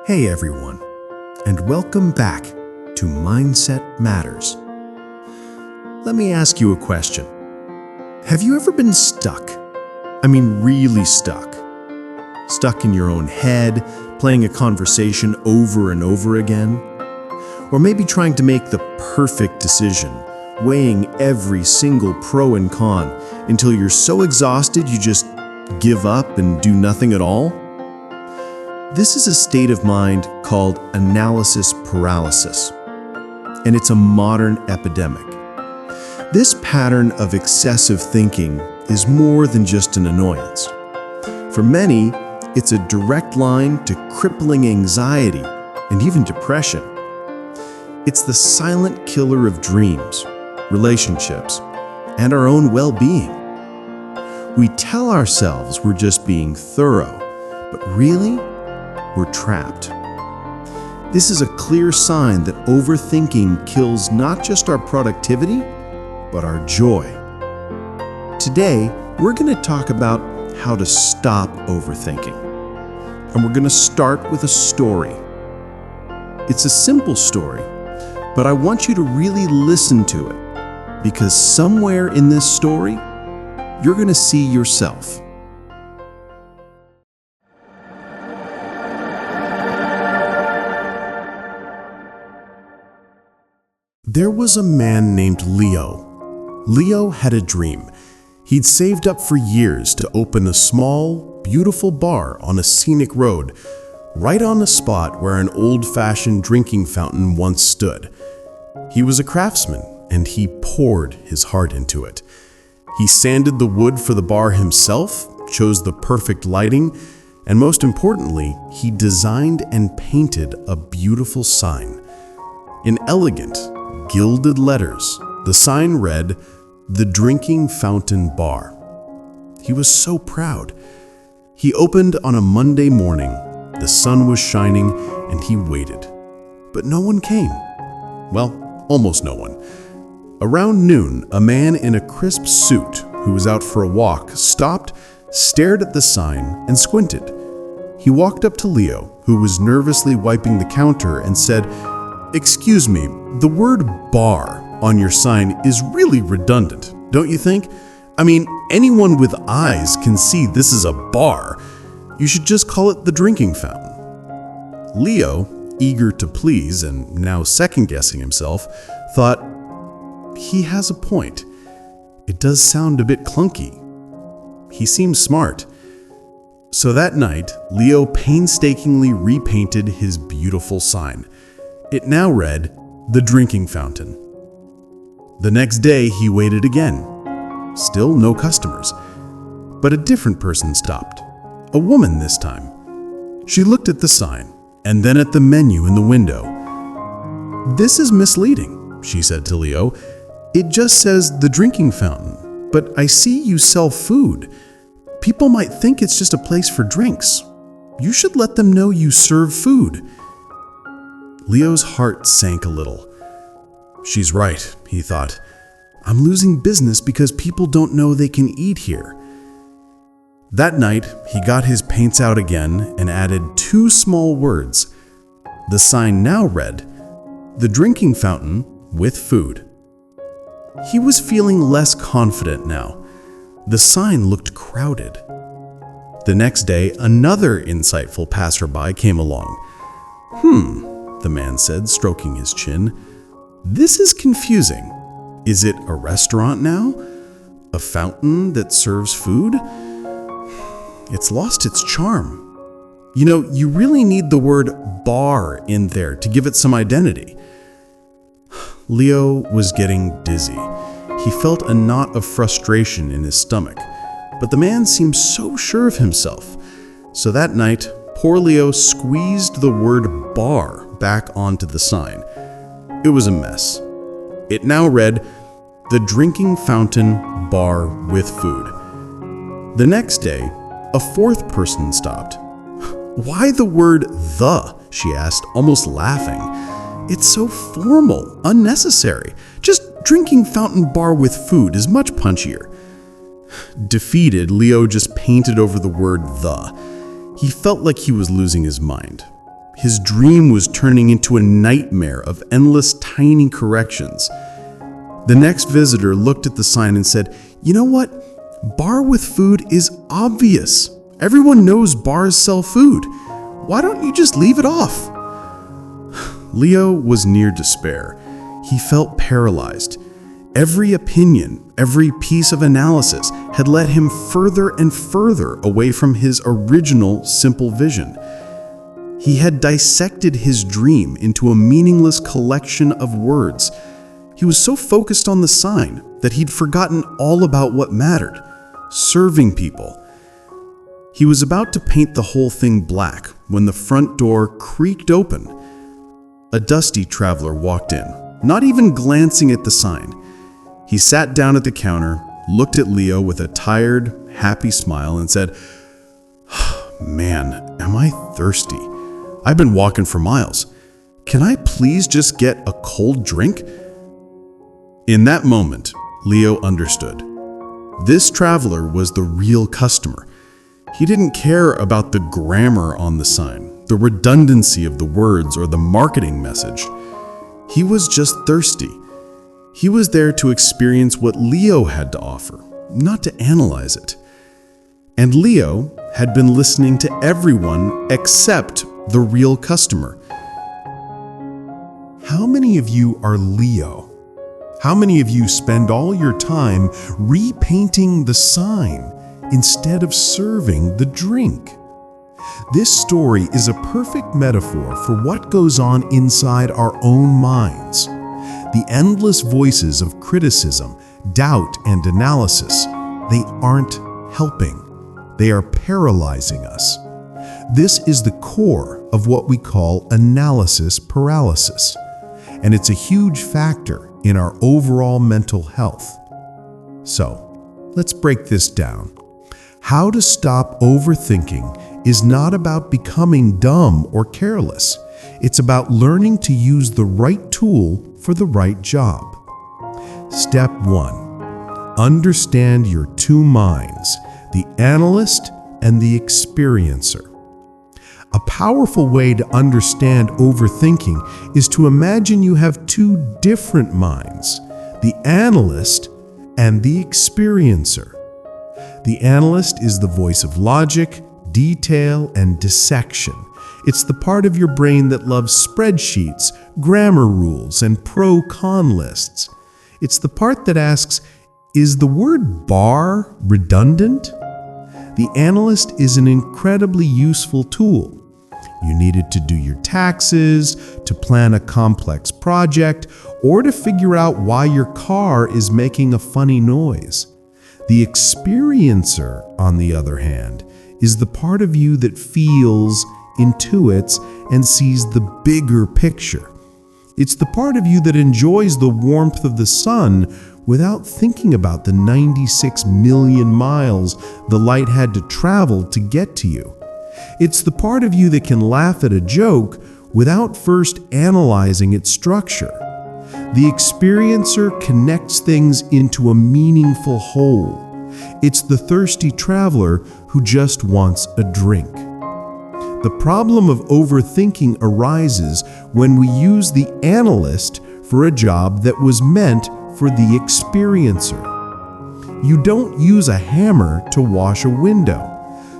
Hey everyone, and welcome back to Mindset Matters. Let me ask you a question. Have you ever been stuck? I mean, really stuck? Stuck in your own head, playing a conversation over and over again? Or maybe trying to make the perfect decision, weighing every single pro and con until you're so exhausted you just give up and do nothing at all? This is a state of mind called analysis paralysis, and it's a modern epidemic. This pattern of excessive thinking is more than just an annoyance. For many, it's a direct line to crippling anxiety and even depression. It's the silent killer of dreams, relationships, and our own well-being. We tell ourselves we're just being thorough, but really, we're trapped. This is a clear sign that overthinking kills not just our productivity, but our joy. Today, we're going to talk about how to stop overthinking. And we're going to start with a story. It's a simple story, but I want you to really listen to it, because somewhere in this story, you're going to see yourself. There was a man named Leo. Leo had a dream. He'd saved up for years to open a small, beautiful bar on a scenic road, right on the spot where an old-fashioned drinking fountain once stood. He was a craftsman, and he poured his heart into it. He sanded the wood for the bar himself, chose the perfect lighting, and most importantly, he designed and painted a beautiful sign. In elegant, gilded letters, the sign read, "The Drinking Fountain Bar." He was so proud. He opened on a Monday morning. The sun was shining, and he waited. But no one came. Well, almost no one. Around noon, a man in a crisp suit who was out for a walk stopped, stared at the sign, and squinted. He walked up to Leo, who was nervously wiping the counter, and said, "Excuse me, the word bar on your sign is really redundant, don't you think? I mean, anyone with eyes can see this is a bar. You should just call it the drinking fountain." Leo, eager to please and now second-guessing himself, thought, he has a point. It does sound a bit clunky. He seems smart. So that night, Leo painstakingly repainted his beautiful sign. It now read, "The Drinking Fountain." The next day, he waited again. Still no customers. But a different person stopped. A woman this time. She looked at the sign, and then at the menu in the window. "This is misleading," she said to Leo. "It just says the drinking fountain, but I see you sell food. People might think it's just a place for drinks. You should let them know you serve food." Leo's heart sank a little. She's right, he thought. I'm losing business because people don't know they can eat here. That night, he got his paints out again and added 2 small words. The sign now read, "The Drinking Fountain with Food." He was feeling less confident now. The sign looked crowded. The next day, another insightful passerby came along. The man said, stroking his chin. "This is confusing. Is it a restaurant now? A fountain that serves food? It's lost its charm. You know, you really need the word bar in there to give it some identity." Leo was getting dizzy. He felt a knot of frustration in his stomach, but the man seemed so sure of himself. So that night, poor Leo squeezed the word bar back onto the sign. It was a mess. It now read, "The Drinking Fountain Bar with Food." The next day, a 4th person stopped. "Why the word the?" she asked, almost laughing. "It's so formal, unnecessary. Just drinking fountain bar with food is much punchier." Defeated, Leo just painted over the word the. He felt like he was losing his mind. His dream was turning into a nightmare of endless tiny corrections. The next visitor looked at the sign and said, "You know what? Bar with food is obvious. Everyone knows bars sell food. Why don't you just leave it off?" Leo was near despair. He felt paralyzed. Every opinion, every piece of analysis had led him further and further away from his original simple vision. He had dissected his dream into a meaningless collection of words. He was so focused on the sign that he'd forgotten all about what mattered: serving people. He was about to paint the whole thing black when the front door creaked open. A dusty traveler walked in, not even glancing at the sign. He sat down at the counter, looked at Leo with a tired, happy smile and said, "Man, am I thirsty. I've been walking for miles. Can I please just get a cold drink?" In that moment, Leo understood. This traveler was the real customer. He didn't care about the grammar on the sign, the redundancy of the words, or the marketing message. He was just thirsty. He was there to experience what Leo had to offer, not to analyze it. And Leo had been listening to everyone except the real customer. How many of you are Leo? How many of you spend all your time repainting the sign instead of serving the drink? This story is a perfect metaphor for what goes on inside our own minds. The endless voices of criticism, doubt, and analysis, they aren't helping. They are paralyzing us. This is the core of what we call analysis paralysis, and it's a huge factor in our overall mental health. So, let's break this down. How to stop overthinking is not about becoming dumb or careless. It's about learning to use the right tool for the right job. Step 1. Understand your two minds, the analyst and the experiencer. A powerful way to understand overthinking is to imagine you have two different minds, the analyst and the experiencer. The analyst is the voice of logic, detail, and dissection. It's the part of your brain that loves spreadsheets, grammar rules, and pro-con lists. It's the part that asks, is the word bar redundant? The analyst is an incredibly useful tool. You need it to do your taxes, to plan a complex project, or to figure out why your car is making a funny noise. The experiencer, on the other hand, is the part of you that feels, intuits, and sees the bigger picture. It's the part of you that enjoys the warmth of the sun without thinking about the 96 million miles the light had to travel to get to you. It's the part of you that can laugh at a joke without first analyzing its structure. The experiencer connects things into a meaningful whole. It's the thirsty traveler who just wants a drink. The problem of overthinking arises when we use the analyst for a job that was meant for the experiencer. You don't use a hammer to wash a window.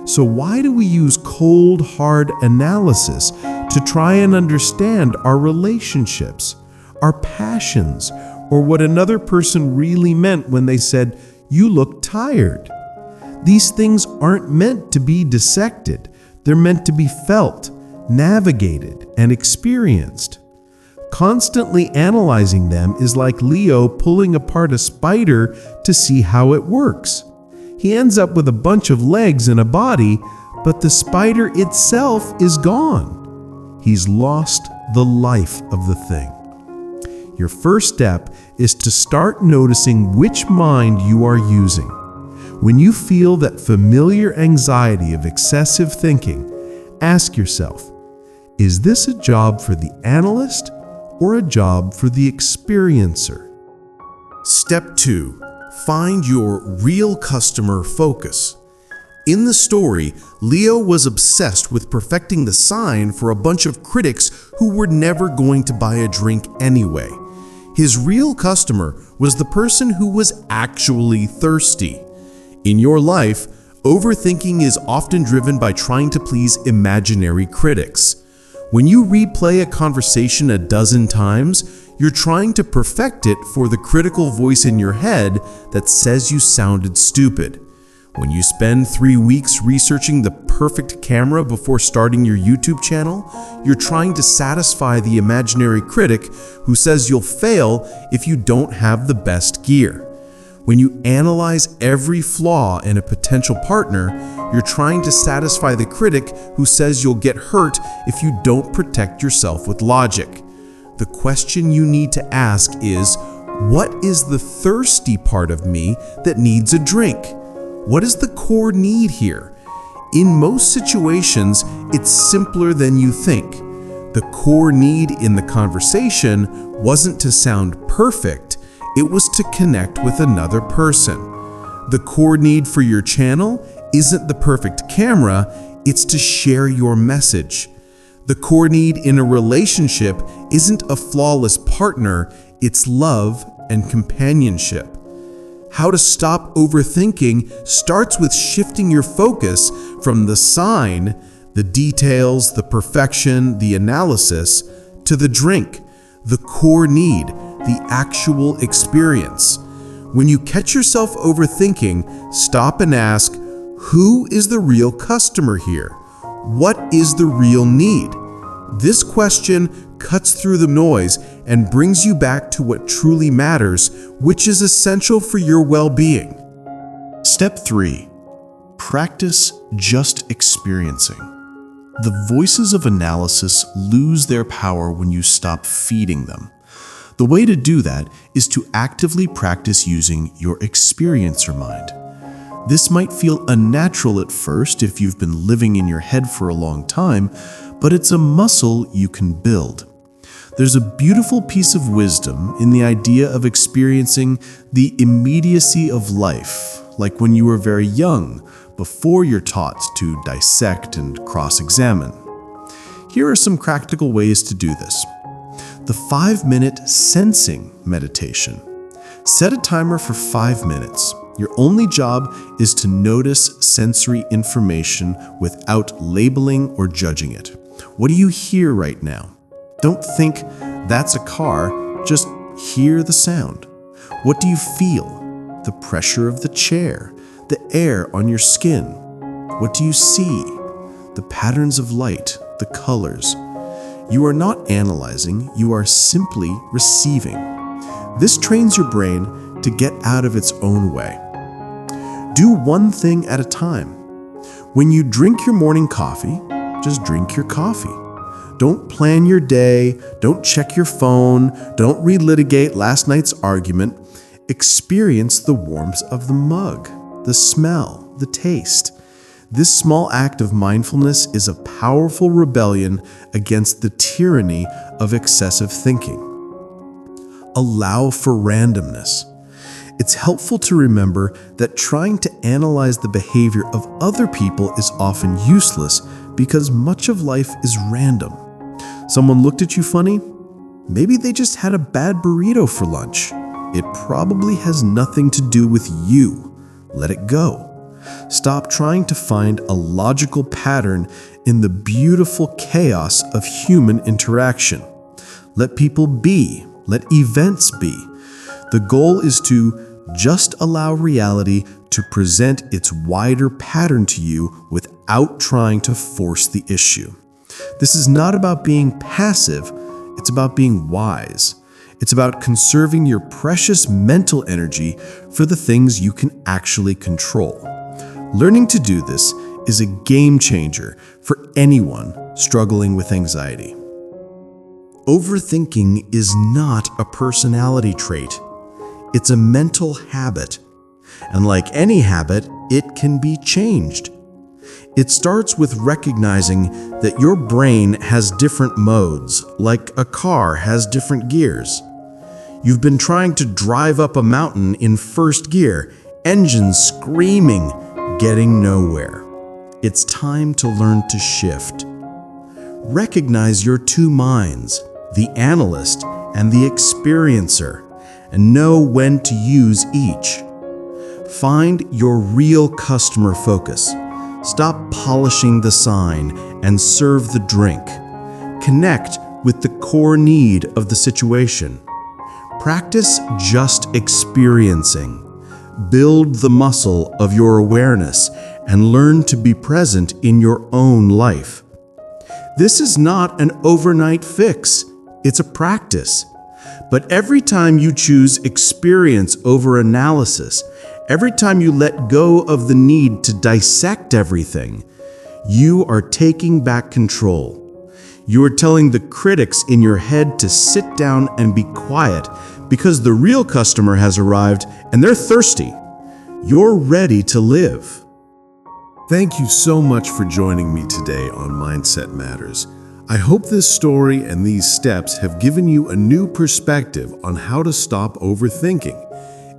So why do we use cold, hard analysis to try and understand our relationships, our passions, or what another person really meant when they said, "You look tired"? These things aren't meant to be dissected. They're meant to be felt, navigated, and experienced. Constantly analyzing them is like Leo pulling apart a spider to see how it works. He ends up with a bunch of legs and a body, but the spider itself is gone. He's lost the life of the thing. Your first step is to start noticing which mind you are using. When you feel that familiar anxiety of excessive thinking, ask yourself, is this a job for the analyst or a job for the experiencer? Step 2. Find your real customer focus. In the story, Leo was obsessed with perfecting the sign for a bunch of critics who were never going to buy a drink anyway. His real customer was the person who was actually thirsty. In your life, overthinking is often driven by trying to please imaginary critics. When you replay a conversation a dozen times, you're trying to perfect it for the critical voice in your head that says you sounded stupid. When you spend 3 weeks researching the perfect camera before starting your YouTube channel, you're trying to satisfy the imaginary critic who says you'll fail if you don't have the best gear. When you analyze every flaw in a potential partner, you're trying to satisfy the critic who says you'll get hurt if you don't protect yourself with logic. The question you need to ask is, what is the thirsty part of me that needs a drink? What is the core need here? In most situations, it's simpler than you think. The core need in the conversation wasn't to sound perfect, it was to connect with another person. The core need for your channel isn't the perfect camera, it's to share your message. The core need in a relationship isn't a flawless partner, it's love and companionship. How to stop overthinking starts with shifting your focus from the sign, the details, the perfection, the analysis, to the drink, the core need, the actual experience. When you catch yourself overthinking, stop and ask, who is the real customer here? What is the real need? This question cuts through the noise and brings you back to what truly matters, which is essential for your well-being. Step 3. Practice just experiencing. The voices of analysis lose their power when you stop feeding them. The way to do that is to actively practice using your experiencer mind. This might feel unnatural at first if you've been living in your head for a long time, but it's a muscle you can build. There's a beautiful piece of wisdom in the idea of experiencing the immediacy of life, like when you were very young, before you're taught to dissect and cross-examine. Here are some practical ways to do this. The 5-minute sensing meditation. Set a timer for 5 minutes. Your only job is to notice sensory information without labeling or judging it. What do you hear right now? Don't think that's a car, just hear the sound. What do you feel? The pressure of the chair, the air on your skin. What do you see? The patterns of light, the colors. You are not analyzing, you are simply receiving. This trains your brain to get out of its own way. Do one thing at a time. When you drink your morning coffee, just drink your coffee. Don't plan your day, don't check your phone, don't relitigate last night's argument. Experience the warmth of the mug, the smell, the taste. This small act of mindfulness is a powerful rebellion against the tyranny of excessive thinking. Allow for randomness. It's helpful to remember that trying to analyze the behavior of other people is often useless because much of life is random. Someone looked at you funny? Maybe they just had a bad burrito for lunch. It probably has nothing to do with you. Let it go. Stop trying to find a logical pattern in the beautiful chaos of human interaction. Let people be. Let events be. The goal is to just allow reality to present its wider pattern to you without trying to force the issue. This is not about being passive, it's about being wise. It's about conserving your precious mental energy for the things you can actually control. Learning to do this is a game changer for anyone struggling with anxiety. Overthinking is not a personality trait. It's a mental habit. And like any habit, it can be changed. It starts with recognizing that your brain has different modes, like a car has different gears. You've been trying to drive up a mountain in first gear, engines screaming, getting nowhere. It's time to learn to shift. Recognize your two minds, the analyst and the experiencer, and know when to use each. Find your real customer focus. Stop polishing the sign and serve the drink. Connect with the core need of the situation. Practice just experiencing. Build the muscle of your awareness and learn to be present in your own life. This is not an overnight fix. It's a practice. But every time you choose experience over analysis, every time you let go of the need to dissect everything, you are taking back control. You are telling the critics in your head to sit down and be quiet because the real customer has arrived and they're thirsty. You're ready to live. Thank you so much for joining me today on Mindset Matters. I hope this story and these steps have given you a new perspective on how to stop overthinking.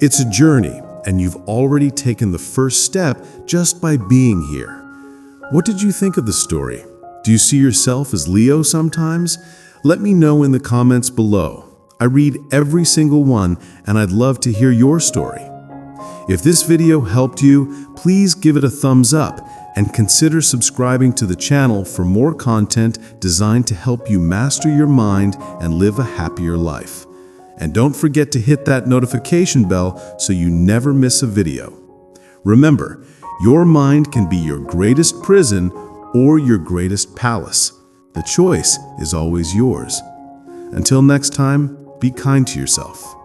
It's a journey, and you've already taken the first step just by being here. What did you think of the story? Do you see yourself as Leo sometimes? Let me know in the comments below. I read every single one, and I'd love to hear your story. If this video helped you, please give it a thumbs up and consider subscribing to the channel for more content designed to help you master your mind and live a happier life. And don't forget to hit that notification bell so you never miss a video. Remember, your mind can be your greatest prison or your greatest palace. The choice is always yours. Until next time, be kind to yourself.